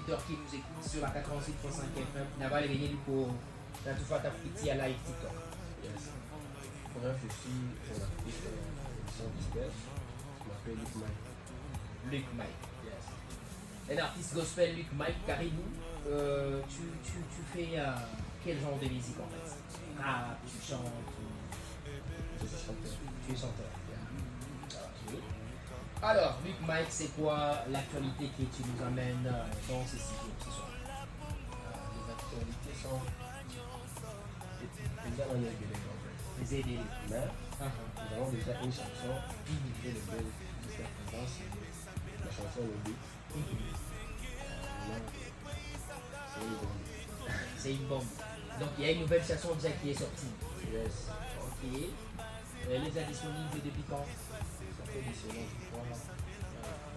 auditeurs qui nous écoutent sur la 88.5 FM, n'a-va les gagner du coup, dans tout fait petit à live TikTok. Yes. Bref, je suis un artiste édition gospel. Je m'appelle Luc Mike. Luc Mike. Yes. Un artiste gospel, Luc Mike, Caribou. Tu fais quel genre de musique en fait? Ah, tu chantes Je suis chanteur. tu es chanteur. Ok. Alors, Luc Mike, c'est quoi l'actualité que tu nous amènes dans ces studios ce soir? Les actualités sont déjà dans les délais en fait. Les aider. Mais nous avons déjà une chanson qui est le bel jusqu'à présent. C'est la chanson Le Beat. C'est une bonne. C'est une bombe. Donc, il y a une nouvelle chanson déjà qui est sortie. Yes. Ok. Elle est déjà disponible depuis quand? Ça fait des semaines, je crois.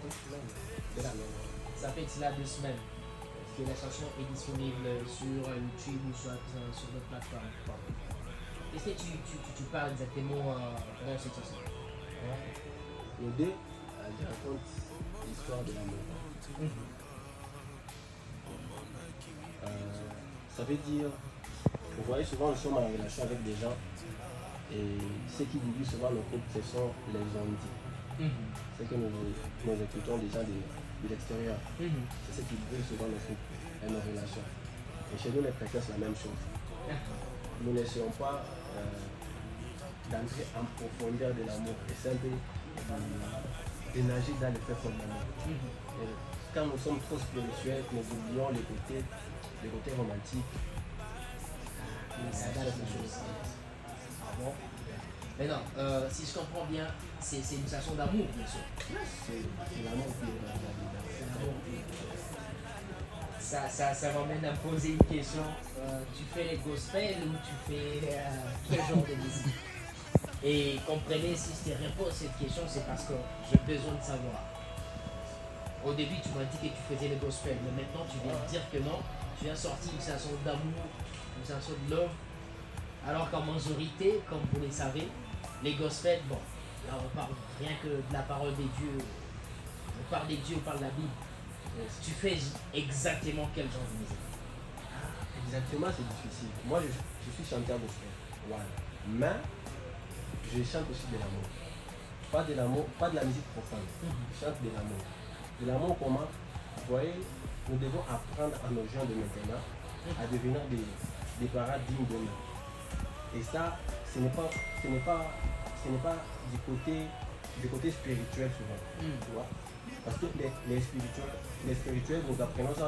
2 semaines. De la même. Ça fait cela 2 semaines que la chanson est disponible sur YouTube ou soit sur d'autres plateformes. Qu'est-ce que tu parles exactement dans cette chanson? Le D, je raconte l'histoire de l'amour. Ça veut dire, vous voyez souvent nous sommes en relation avec des gens et ce qui divise souvent nos couples, ce sont les on-dit. C'est que nous écoutons des gens de l'extérieur. C'est ce qui divise souvent nos couples et nos relations. Et chez nous, les chrétiens, c'est la même chose. Nous n'essayons pas d'entrer en profondeur de l'amour et c'est un peu de nager dans le fait de l'amour. Et quand nous sommes trop spirituels, nous oublions le côté romantique. Ça va la même chose. Ah bon? Mais non, si je comprends bien, c'est une chanson d'amour, bien sûr. C'est l'amour qui est dans la vie. Ça m'amène à me poser une question. Tu fais les gospels ou tu fais quel genre de musique? Et comprenez, si je te réponds à cette question, c'est parce que j'ai besoin de savoir. Au début, tu m'as dit que tu faisais le gospel, mais maintenant tu viens de dire que non, tu as sorti une chanson d'amour, une chanson de love. Alors qu'en majorité, comme vous le savez, les gospels, bon, là on parle rien que de la parole des dieux. On parle des dieux, on parle de la Bible. Tu fais exactement quel genre de musique? Exactement, c'est difficile. Moi, je suis chanteur gospel. Voilà. Mais je chante aussi de l'amour. Pas de l'amour, pas de la musique profane. Je chante de l'amour. De l'amour comment? Vous voyez, nous devons apprendre à nos gens de maintenant à devenir des parents dignes de nous. Et ça, ce n'est pas du côté spirituel souvent. Tu vois? Parce que les spirituels, nous apprenons ça